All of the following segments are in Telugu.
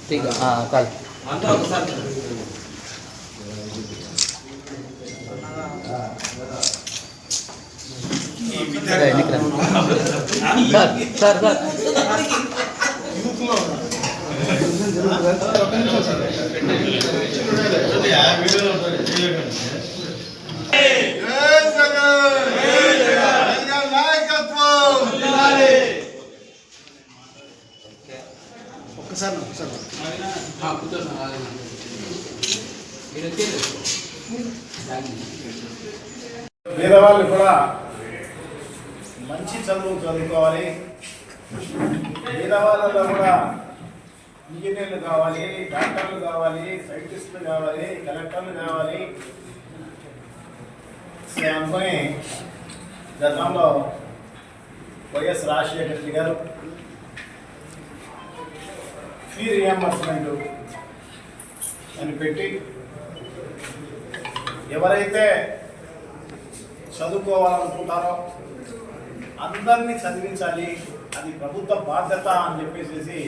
ठीक है हाँ कल सर सर పేదవాళ్ళు కూడా మంచి చదువు చదువుకోవాలి. పేదవాళ్ళలో కూడా ఇంజనీర్లు కావాలి, డాక్టర్లు కావాలి, సైంటిస్టులు కావాలి, కలెక్టర్లు కావాలి అనుకుని గతంలో వైఎస్ రాజశేఖర రెడ్డి గారు ఫీ రియంబర్స్మెంట్ అని పెట్టి ఎవరైతే చదువుకోవాలనుకుంటారో అందరినీ చదివించాలి, అది ప్రభుత్వ బాధ్యత అని చెప్పేసి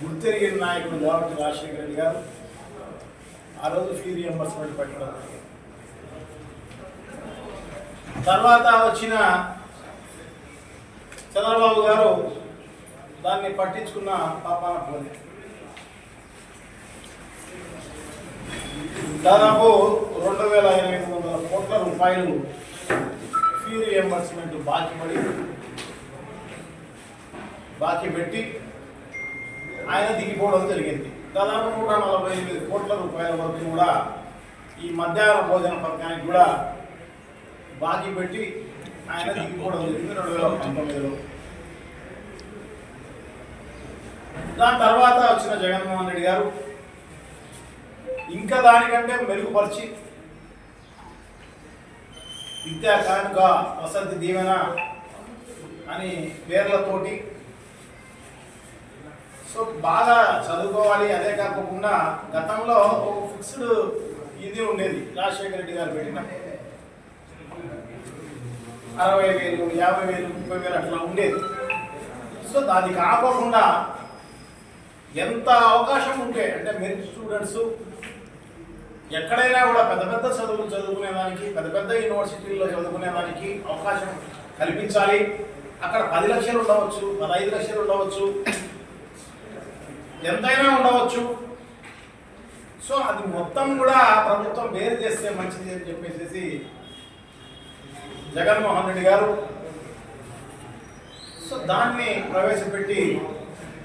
గుర్తెరిగిన నాయకుడు గవర్నర్ రాజశేఖర రెడ్డి గారు ఆ రోజు ఫీ రియంబర్స్మెంట్ పెట్టడం. తర్వాత వచ్చిన చంద్రబాబు గారు దాన్ని పట్టించుకున్న పాపాన పోలే. దాదాపు 2,800 కోట్ల రూపాయలు ఫీ రియంబర్స్మెంట్ బాకీ పెట్టి ఆయన దిగిపోవడం జరిగింది. దాదాపు 148 కోట్ల రూపాయల వరకు కూడా ఈ మధ్యాహ్న భోజన పథకానికి కూడా బాకీ పెట్టి ఆయన దిగిపోవడం జరిగింది 2019లో. దాని తర్వాత వచ్చిన జగన్మోహన్ రెడ్డి గారు ఇంకా దానికంటే మెరుగుపరిచి విద్యా కానుక, వసతి దీవెన అని పేర్లతోటి సో బాగా చదువుకోవాలి. అదే కాకుండా గతంలో ఒక ఫిక్స్డ్ ఇది ఉండేది, రాజశేఖర రెడ్డి గారు పెట్టిన 60,000, 50,000, 30,000 అట్లా ఉండేది. సో దాన్ని కాకుండా ఎంత అవకాశం ఉంటే అంటే మెరిట్ స్టూడెంట్స్ ఎక్కడైనా కూడా పెద్ద పెద్ద చదువులు చదువుకునేదానికి, పెద్ద పెద్ద యూనివర్సిటీల్లో చదువుకునేదానికి అవకాశం కల్పించాలి. అక్కడ 10 లక్షలు ఉండవచ్చు, 15 లక్షలు ఉండవచ్చు, ఎంతైనా ఉండవచ్చు. సో అది మొత్తం కూడా ప్రభుత్వం వేరు చేస్తే మంచిది అని చెప్పేసి జగన్మోహన్ రెడ్డి గారు సో దాన్ని ప్రవేశపెట్టి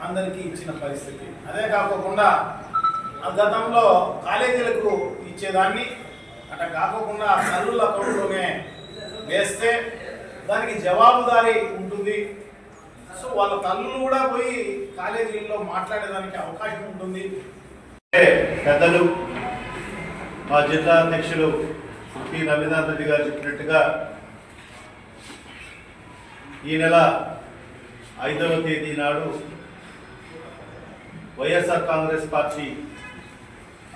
అందరికీ ఇచ్చిన పరిస్థితి. అదే కాకుండా గతంలో కాలేజీలకు ఇచ్చేదాన్ని అట్లా కాకుండా తల్లుల అకౌంట్లోనే వేస్తే దానికి జవాబుదారీ ఉంటుంది. సో వాళ్ళ తల్లులు కూడా పోయి కాలేజీల్లో మాట్లాడేదానికి అవకాశం ఉంటుంది. పెద్దలు మా జిల్లా అధ్యక్షులు పి రవీంద్రనాథ్ రెడ్డి గారు చెప్పినట్టుగా ఈ నెల 5వ తేదీ నాడు వైఎస్ఆర్ కాంగ్రెస్ పార్టీ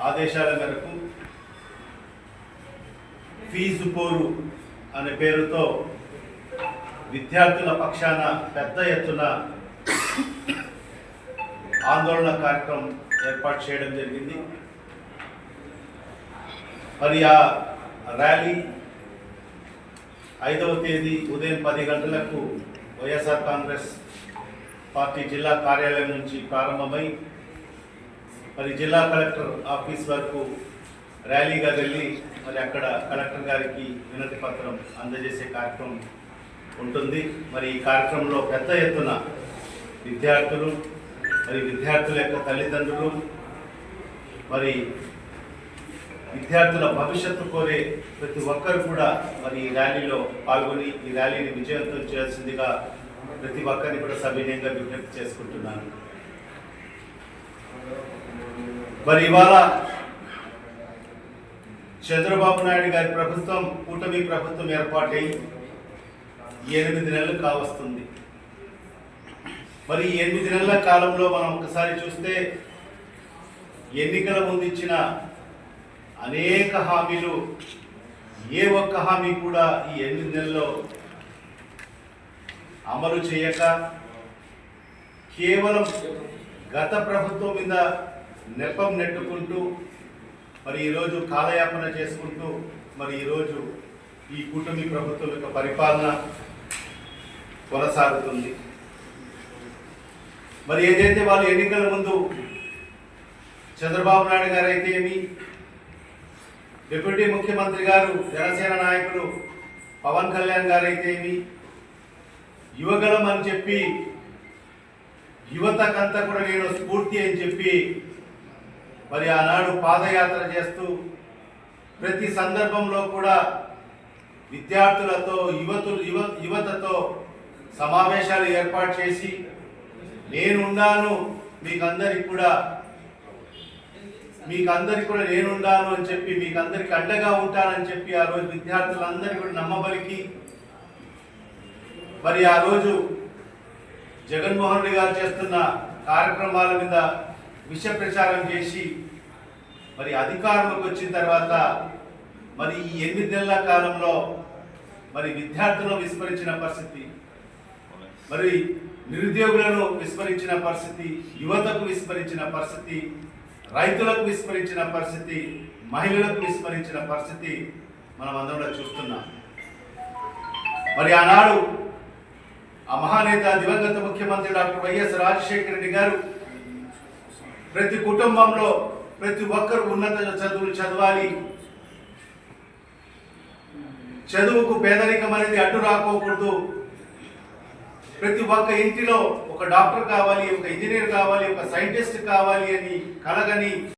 ఆదేశాల మేరకు ఫీజు పోరు అనే పేరుతో విద్యార్థుల పక్షాన పెద్ద ఎత్తున ఆందోళన కార్యక్రమం ఏర్పాటు చేయడం జరిగింది. మరి ఆ ర్యాలీ 5వ తేదీ ఉదయం 10 గంటలకు వైఎస్ఆర్ కాంగ్రెస్ పార్టీ జిల్లా కార్యాలయం నుంచి ప్రారంభమై మరి జిల్లా కలెక్టర్ ఆఫీస్ వరకు ర్యాలీగా వెళ్ళి మరి అక్కడ కలెక్టర్ గారికి వినతి పత్రం అందజేసే కార్యక్రమం ఉంటుంది. మరి ఈ కార్యక్రమంలో పెద్ద ఎత్తున విద్యార్థులు, మరి విద్యార్థుల యొక్క తల్లిదండ్రులు, మరి విద్యార్థుల భవిష్యత్తు కోరే ప్రతి ఒక్కరు కూడా మరి ఈ ర్యాలీలో పాల్గొని ఈ ర్యాలీని విజయవంతం చేయాల్సిందిగా ప్రతి ఒక్కరిని కూడా సవినయంగా విజ్ఞప్తి చేసుకుంటున్నాను. మరి ఇవాళ చంద్రబాబు నాయుడు గారి ప్రభుత్వం, కూటమి ప్రభుత్వం ఏర్పాటై 8 నెలలు కావస్తుంది. మరి 8 నెలల కాలంలో మనం ఒకసారి చూస్తే ఎన్నికల ముందు ఇచ్చిన అనేక హామీలు ఏ ఒక్క హామీ కూడా ఈ 8 నెలల్లో అమలు చేయక కేవలం గత ప్రభుత్వం మీద నెపం నెట్టుకుంటూ మరి ఈరోజు కాలయాపన చేసుకుంటూ మరి ఈరోజు ఈ కూటమి ప్రభుత్వం యొక్క పరిపాలన కొనసాగుతుంది. మరి ఏదైతే వాళ్ళు ఎన్నికల ముందు చంద్రబాబు నాయుడు గారు అయితే ఏమి, డిప్యూటీ ముఖ్యమంత్రి గారు జనసేన నాయకులు పవన్ కళ్యాణ్ గారు అయితే ఏమి, యువగలం అని చెప్పి యువతకంతా కూడా నేను స్ఫూర్తి అని చెప్పి మరి ఆనాడు పాదయాత్ర చేస్తూ ప్రతి సందర్భంలో కూడా విద్యార్థులతో యువతతో సమావేశాలు ఏర్పాటు చేసి నేనున్నాను మీకందరికి కూడా నేనున్నాను అని చెప్పి మీకందరికి అండగా ఉంటానని చెప్పి ఆ రోజు విద్యార్థులందరినీ కూడా నమ్మబలికి మరి ఆ రోజు జగన్మోహన్ రెడ్డి గారు చేస్తున్న కార్యక్రమాల మీద విష ప్రచారం చేసి మరి అధికారంలోకి వచ్చిన తర్వాత మరి ఈ 8 నెలల కాలంలో మరి విద్యార్థులను విస్మరించిన పరిస్థితి, మరి నిరుద్యోగులను విస్మరించిన పరిస్థితి, యువతకు విస్మరించిన పరిస్థితి, రైతులకు విస్మరించిన పరిస్థితి, మహిళలకు విస్మరించిన పరిస్థితి మనం అందరం చూస్తున్నాం. మరి ఆనాడు ఆ మహానేత దివంగత ముఖ్యమంత్రి డాక్టర్ వైఎస్ రాజశేఖర రెడ్డి గారు ప్రతి కుటుంబంలో ప్రతి ఒక్కరు ఉన్నత చదువులు చదవాలి, చదువుకు పేదరికం అనేది అడ్డు రాకోకూడదు, ప్రతి ఒక్క ఇంటిలో ఒక డాక్టర్ కావాలి, ఒక ఇంజనీర్ కావాలి, ఒక సైంటిస్ట్ కావాలి అని కలగని